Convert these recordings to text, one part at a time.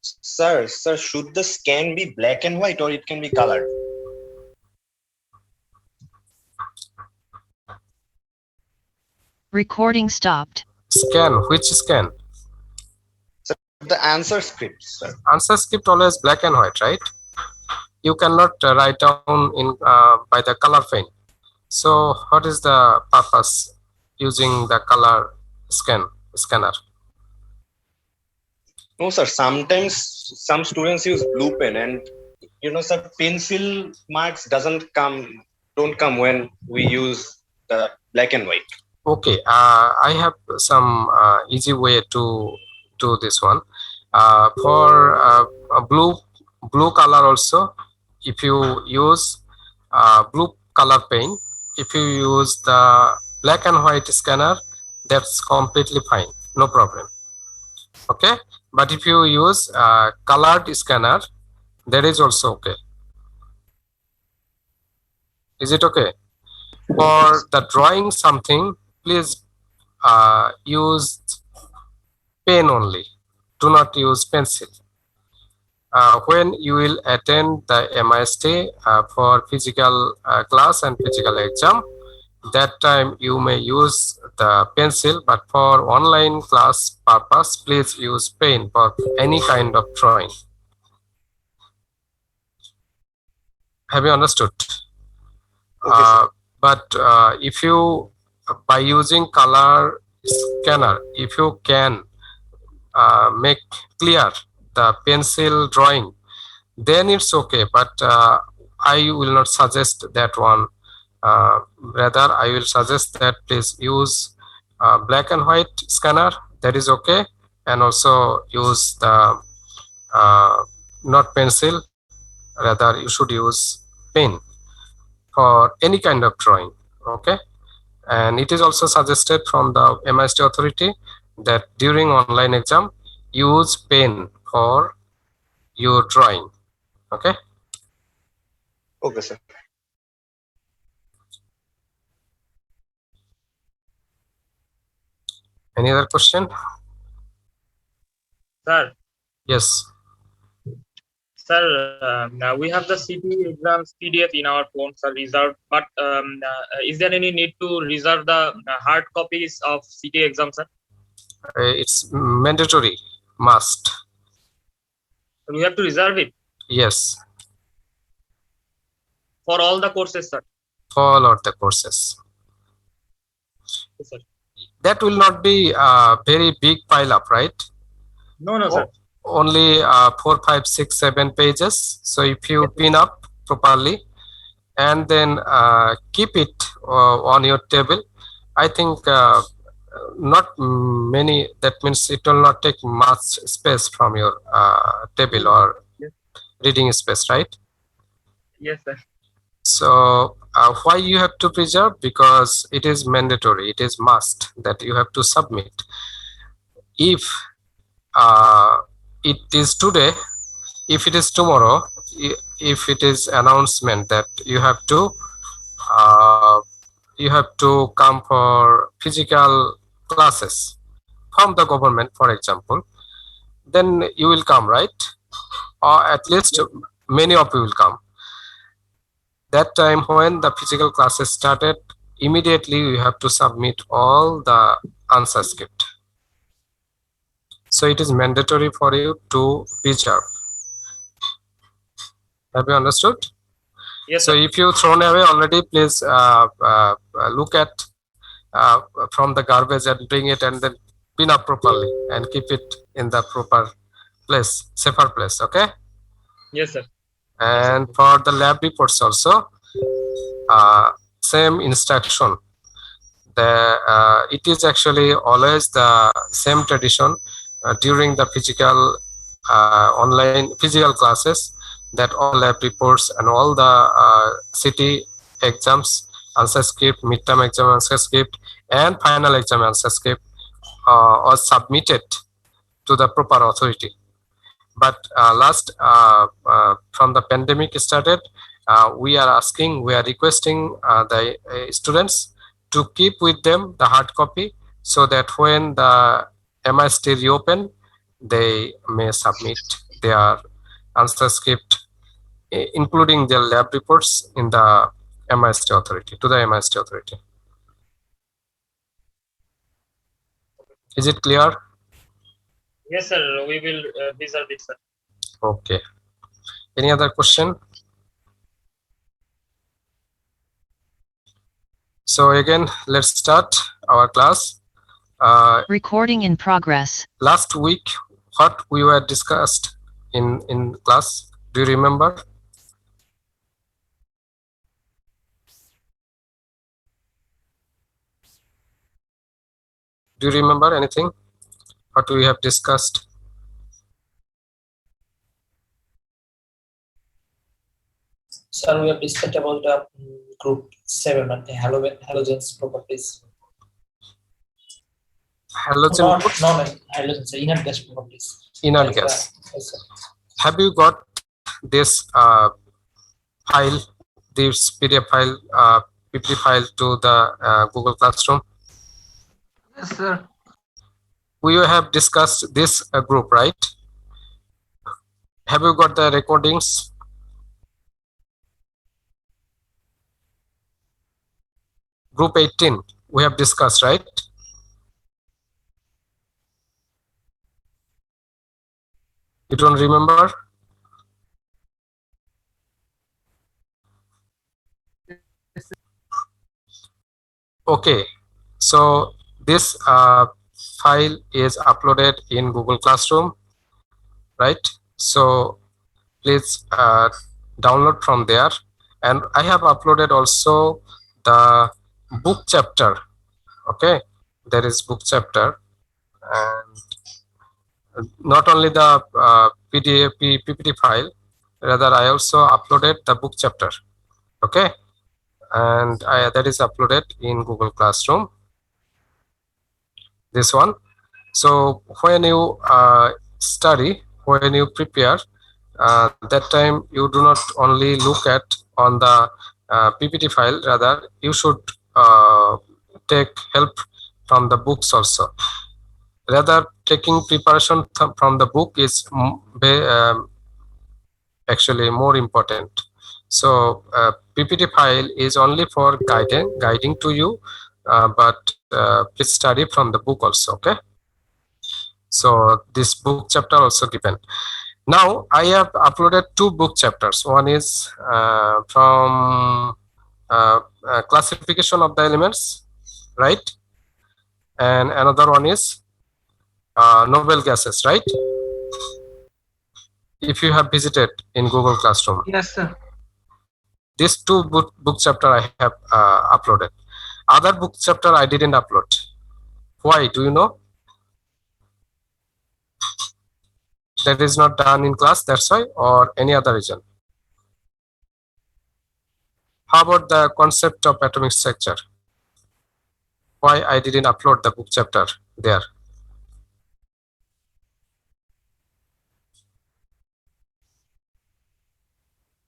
Sir, should the scan be black and white or it can be colored? Recording stopped. Scan, which scan? Sir, the answer script, sir. Answer script always black and white, right? You cannot write down in by the color pen. So what is the purpose using the color scanner? No, sir. Sometimes some students use blue pen, and sir, pencil marks don't come when we use the black and white. Okay, I have some easy way to do this one. For a blue color also, if you use blue color pen, if you use the black and white scanner, that's completely fine, no problem. Okay, but if you use colored scanner, that is also okay. Is it okay? For the drawing something, please use pen only. Do not use pencil. When you will attend the MIST for physical class and physical exam, that time you may use the pencil, but for online class purpose, please use pen for any kind of drawing. Have you understood? Okay, but if you, by using color scanner, if you can make clear the pencil drawing, then it's okay, but I will not suggest that one. Rather, I will suggest that please use black and white scanner, that is okay, and also use the not pencil, rather you should use pen for any kind of drawing. Okay, and it is also suggested from the MIST authority that during online exam use pen for your drawing. Okay. okay, sir. Any other question? Sir. Yes. Sir, now we have the CT exams PDF in our phone, sir, reserved. But is there any need to reserve the hard copies of CT exam, sir? It's mandatory, must. We have to reserve it? Yes. For all the courses, sir? For all of the courses. Yes, sir. That will not be a very big pile up, right? No, sir. Only 4, 5, 6, 7 pages. So if you pin up properly and then keep it on your table, I think not many, that means it will not take much space from your table or reading space, right? Yes, sir. So why you have to preserve? Because it is mandatory, it is must that you have to submit. If it is today, if it is tomorrow, if it is announcement that you have to come for physical classes from the government, for example, then you will come, right? Or at least many of you will come. That time when the physical classes started, immediately you have to submit all the answer script. So it is mandatory for you to preserve. Have you understood? Yes, so sir. If you thrown away already, please look at from the garbage and bring it and then pin up properly and keep it in the proper place, safer place. Okay. Yes, sir. And for the lab reports also, same instruction. It is actually always the same tradition during the physical online physical classes, that all lab reports and all the city exams answer script, midterm exam answer script, and final exam answer script are submitted to the proper authority. But from the pandemic started, we are requesting the students to keep with them the hard copy, so that when the MIST reopen, they may submit their answer script, including their lab reports in the MIST authority, to the MIST authority. Is it clear? Yes, sir. We will reserve it, sir. Okay. Any other question? So again, let's start our class. Recording in progress. Last week, what we were discussed in class, do you remember? Do you remember anything? What we have discussed? Sir, we have discussed about the group 7 and the halogens properties. Halogen, No, halogens, inert gas properties. inert gas. Yes, sir. Have you got this file, this PDF file, PPT file to the Google Classroom? Yes, sir. We have discussed this group, right? Have you got the recordings? Group 18, we have discussed, right? You don't remember? Okay, so this file is uploaded in Google Classroom, right? So please download from there. And I have uploaded also the book chapter. Okay, there is book chapter, and not only the PDF PPT file, rather I also uploaded the book chapter. Okay, and that is uploaded in Google Classroom, this one. So when you study, when you prepare, that time you do not only look at on the PPT file, rather you should take help from the books also. Rather, taking preparation from the book is actually more important. So PPT file is only for guiding to you, but please study from the book also. Okay, so this book chapter also given. Now I have uploaded two book chapters. One is from classification of the elements, right? And another one is noble gases, right? If you have visited in Google Classroom. Yes, sir. These two book chapter I have uploaded. Other book chapter I didn't upload. Why? Do you know? That is not done in class, that's why, or any other reason? How about the concept of atomic structure? Why I didn't upload the book chapter there?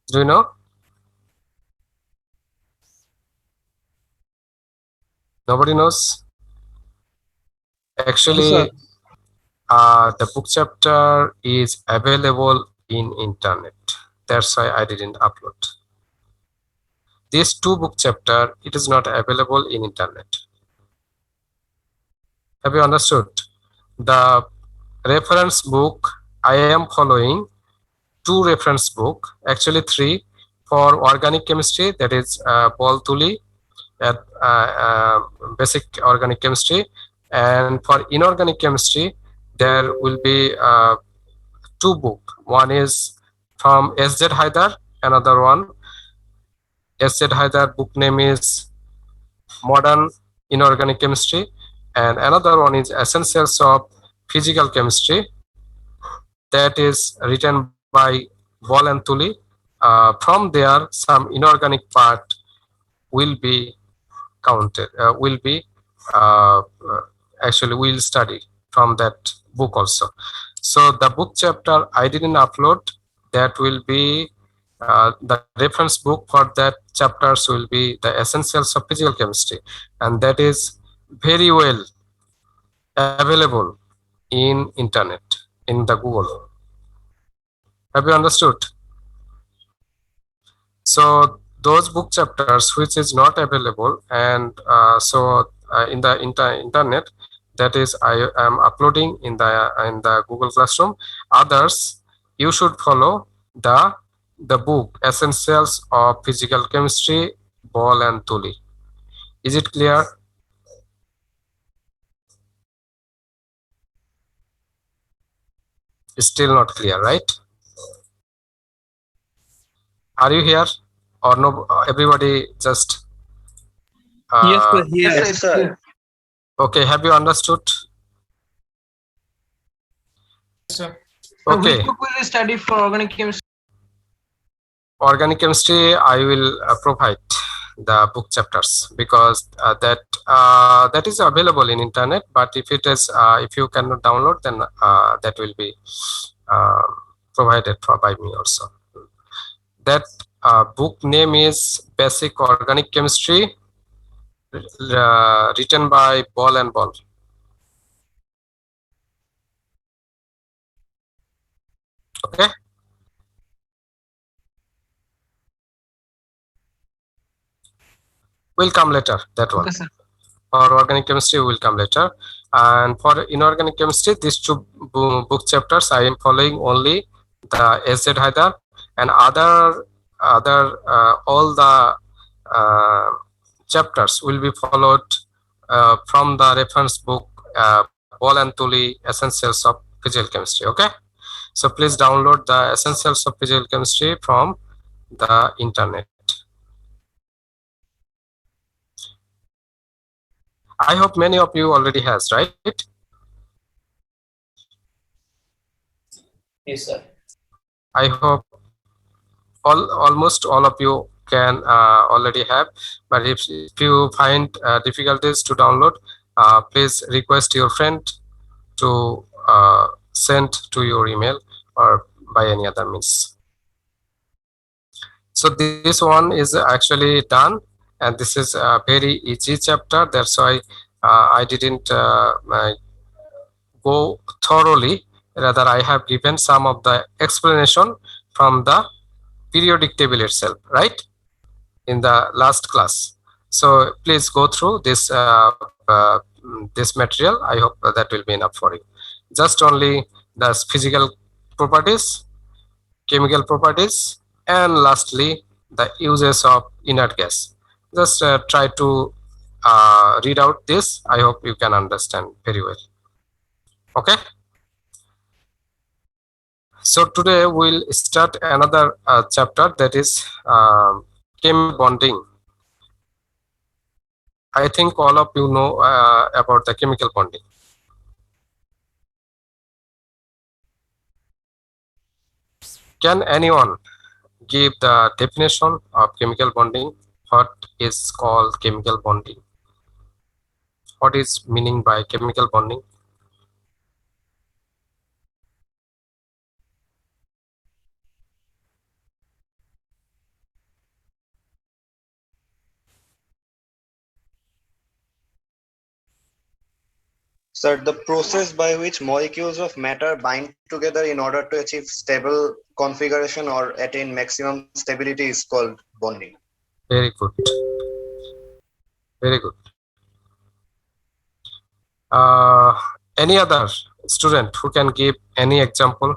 Do you know? Nobody knows? Actually, the book chapter is available in internet. That's why I didn't upload. These two book chapter, it is not available in internet. Have you understood? The reference book, I am following two reference book, actually three, for organic chemistry, that is Paul Tully at basic organic chemistry, and for inorganic chemistry there will be two book. One is from S.Z. Haidar, another one S.Z. Haidar book name is Modern Inorganic Chemistry, and another one is Essentials of Physical Chemistry, that is written by Ball and Tully. From there some inorganic part will be counted, actually we'll study from that book also. So the book chapter I didn't upload, that will be the reference book for that chapters will be the Essentials of Physical Chemistry, and that is very well available in internet, in the Google. Have you understood? So those book chapters which is not available, and in the internet, that is I am uploading in the Google Classroom. Others, you should follow the book Essentials of Physical Chemistry, Ball and Tuli. Is it clear? Still not clear, right? Are you here or no? Everybody just Yes, sir. Yes, sir. okay. Have you understood? Sir. Okay. Which book will you study for organic chemistry? Organic chemistry, I will provide the book chapters, because that is available in internet. But if it is if you cannot download, then that will be uh, provided by me also. That book name is Basic Organic Chemistry, written by Ball and Ball. Okay. Will come later, that one. Okay, sir. For organic chemistry will come later, and for inorganic chemistry, these two book chapters I am following only the S.Z. Haidar, and other all the chapters will be followed from the reference book Ball and Tuli, Essentials of Physical Chemistry. Okay, so please download the Essentials of Physical Chemistry from the internet. I hope many of you already has, right? Yes, sir. I hope almost all of you can already have, but if you find difficulties to download, please request your friend to send to your email or by any other means. So this one is actually done, and this is a very easy chapter. That's why I didn't go thoroughly. Rather, I have given some of the explanation from the periodic table itself, right, in the last class. So please go through this this material. I hope that will be enough for you. Just only the physical properties, chemical properties, and lastly the uses of inert gas. Just try to read out this. I hope you can understand very well. Okay. So today we'll start another chapter, that is chemical bonding. I think all of you know about the chemical bonding. Can anyone give the definition of chemical bonding? What is called chemical bonding? What is meaning by chemical bonding? Sir, the process by which molecules of matter bind together in order to achieve stable configuration or attain maximum stability is called bonding. Very good. Very good. Any other student who can give any example?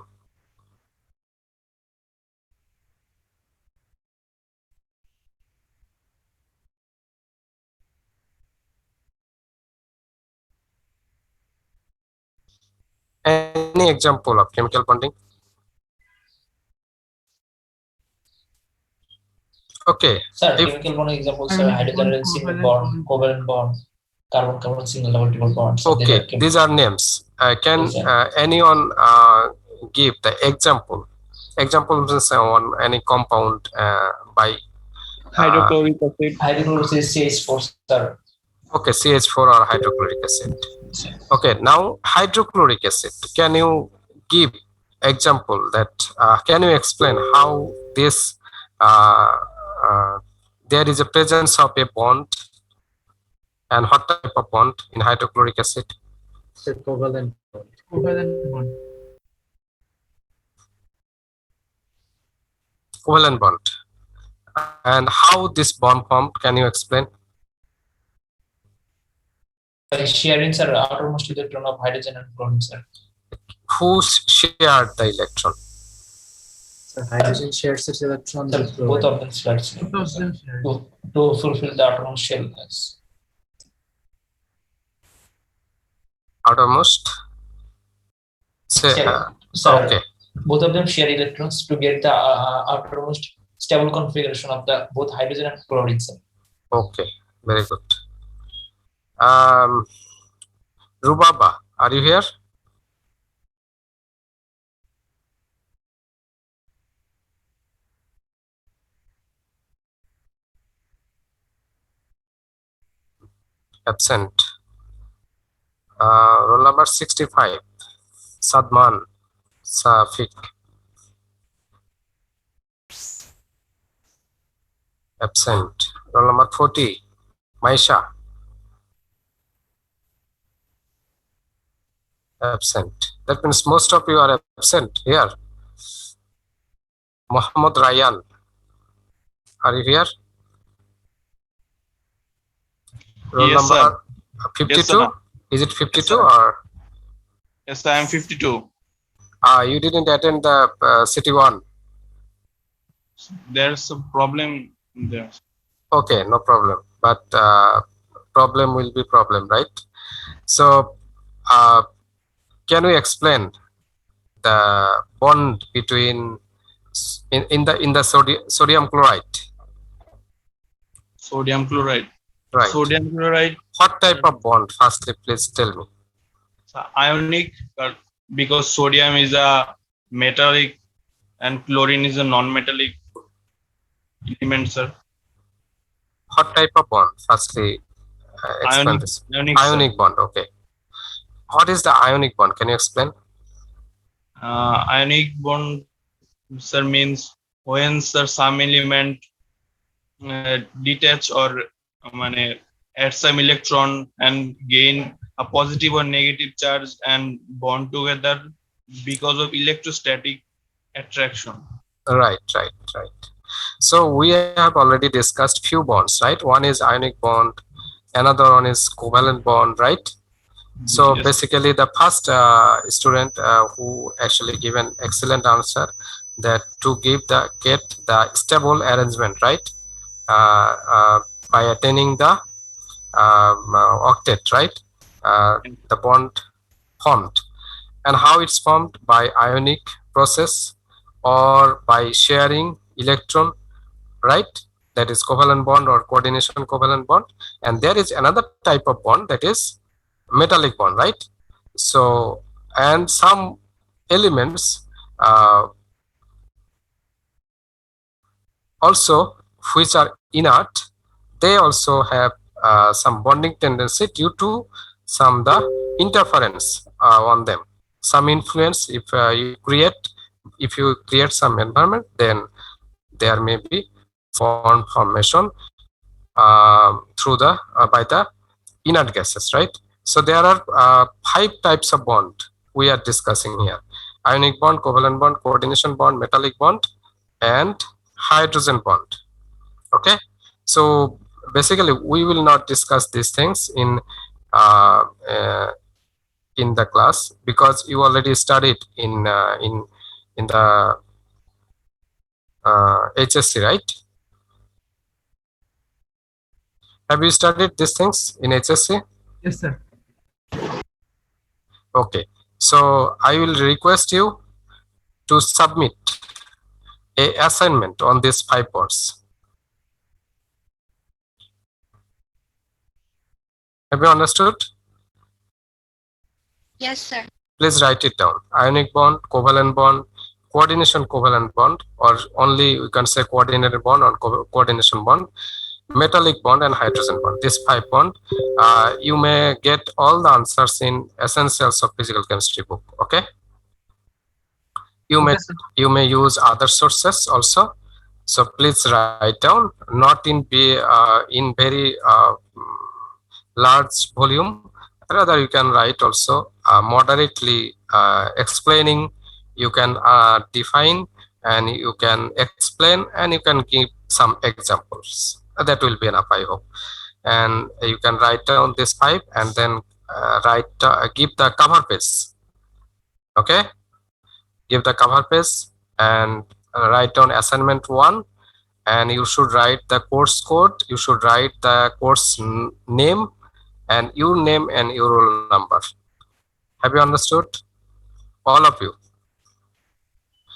Any example of chemical bonding? Okay. Sir, If- chemical bond examples are hydrogen and single bond, covalent bond, carbon single double bonds. Okay, these are names. Can Yes, sir. anyone give the example? Example means on any compound by Hydrochloric acid. Hydrochloric acid CH4, sir. okay, CH4 or hydrochloric acid. Okay, now hydrochloric acid. Can you give example that? Can you explain how this there is a presence of a bond, and what type of bond in hydrochloric acid? Covalent bond. covalent bond. And how this bond formed, can you explain? By sharing, sir, outermost electron of hydrogen and chlorine, sir. Who shared the electron? So hydrogen shares its electron Sir, with both chlorine. of them shared, sir, to fulfill the outermost shell. Yes. Outermost? Say, Sir, okay. both of them share electrons to get the outermost stable configuration of the both hydrogen and chlorine, sir. Okay, very good. Rubaba, are you here? Absent. Roll number 65. Sadman Safik. Absent. Roll number 40. Maisha. Absent. That means most of you are absent here. Mohammed Ryan. Are you here? Roll Yes, sir. number 52. Yes, sir. Is it 52 Yes, sir. or? Yes, I am 52. You didn't attend the city one. There's a problem there. Okay, no problem. But problem will be problem, right? So, can we explain the bond between in the sodium chloride? Sodium chloride. Right. Sodium chloride, What type of bond? Firstly, please tell me. ionic, because sodium is a metallic and chlorine is a non-metallic element, sir. What type of bond? Firstly, explain Ionic, this. ionic, sir. Ionic bond. Okay. What is the ionic bond? Can you explain? Ionic bond, sir, means when, sir, some element detach or add some electron and gain a positive or negative charge and bond together because of electrostatic attraction. Right. So we have already discussed few bonds, right? One is ionic bond, another one is covalent bond, right? So Yes. basically the first student who actually give an excellent answer, that to get the stable arrangement, right? By attaining the octet, right? The bond formed. And how it's formed? By ionic process or by sharing electron, right? That is covalent bond or coordination covalent bond. And there is another type of bond, that is metallic bond, right? So, and some elements also which are inert, they also have some bonding tendency due to some the interference on them. Some influence, if you create some environment, then there may be formation through the by the inert gases, right? So there are 5 types of bond we are discussing here: ionic bond, covalent bond, coordination bond, metallic bond, and hydrogen bond. Okay, so basically we will not discuss these things in the class, because you already studied in the HSC, right? Have you studied these things in HSC? Yes, sir. Okay, so I will request you to submit a assignment on these 5 bonds. Have you understood? Yes, sir. Please write it down: ionic bond, covalent bond, coordination covalent bond, or only we can say coordinated bond or coordination bond, metallic bond, and hydrogen bond. These 5 bond, you may get all the answers in Essentials of Physical Chemistry book. Okay, you may use other sources also, so please write down, not in very large volume. Rather, you can write also moderately explaining. You can define and you can explain and you can give some examples. That will be enough, I hope. And you can write down this 5 and then give the cover page. Okay, give the cover page and write down assignment 1, and you should write the course code, you should write the course name and your name and your roll number. Have you understood, all of you?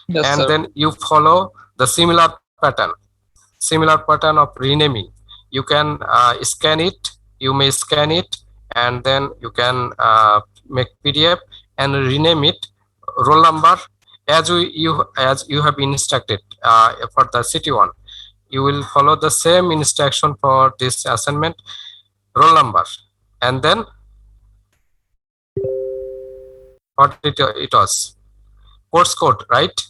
Yes, And sir. then you follow the similar pattern of renaming. You can scan it, you may scan it, and then you can make PDF and rename it roll number as you have instructed for the city one. You will follow the same instruction for this assignment, roll number, and then what it was, course code, right?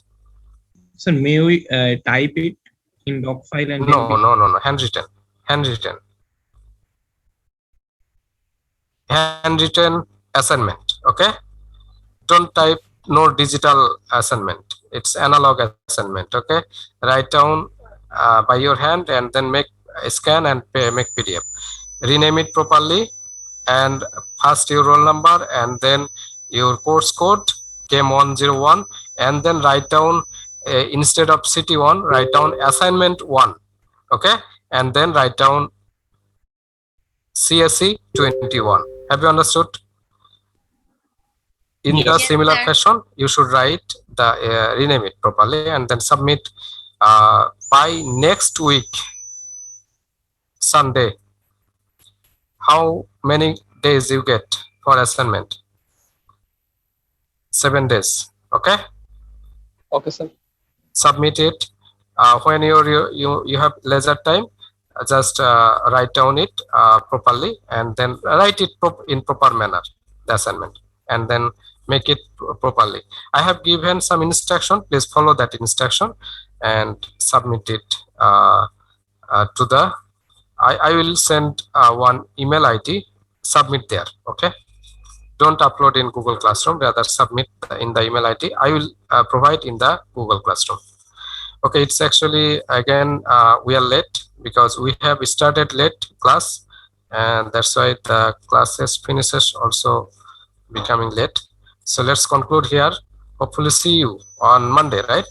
Sir, may we type it in doc file and No, handwritten assignment. Okay, don't type no digital assignment, it's analog assignment. Okay, write down by your hand and then make a scan and make PDF, rename it properly, and first your roll number and then your course code KM101, and then write down instead of city 1, write down assignment 1. Okay, and then write down CSE 21. Have you understood? In the Yes, similar sir. fashion, you should write the rename it properly and then submit by next week, Sunday. How many days you get for assignment? 7 days. Okay, Okay, sir. submit it. When you have leisure time, just write down it properly and then write it in proper manner, the assignment, and then make it properly. I have given some instruction, please follow that instruction and submit it to the I will send one email ID, submit there. Okay, don't upload in Google Classroom, rather submit in the email ID I will provide in the Google Classroom. Okay, it's actually again we are late because we have started late class, and that's why the classes finishes also becoming late. So let's conclude here. Hopefully see you on Monday, right?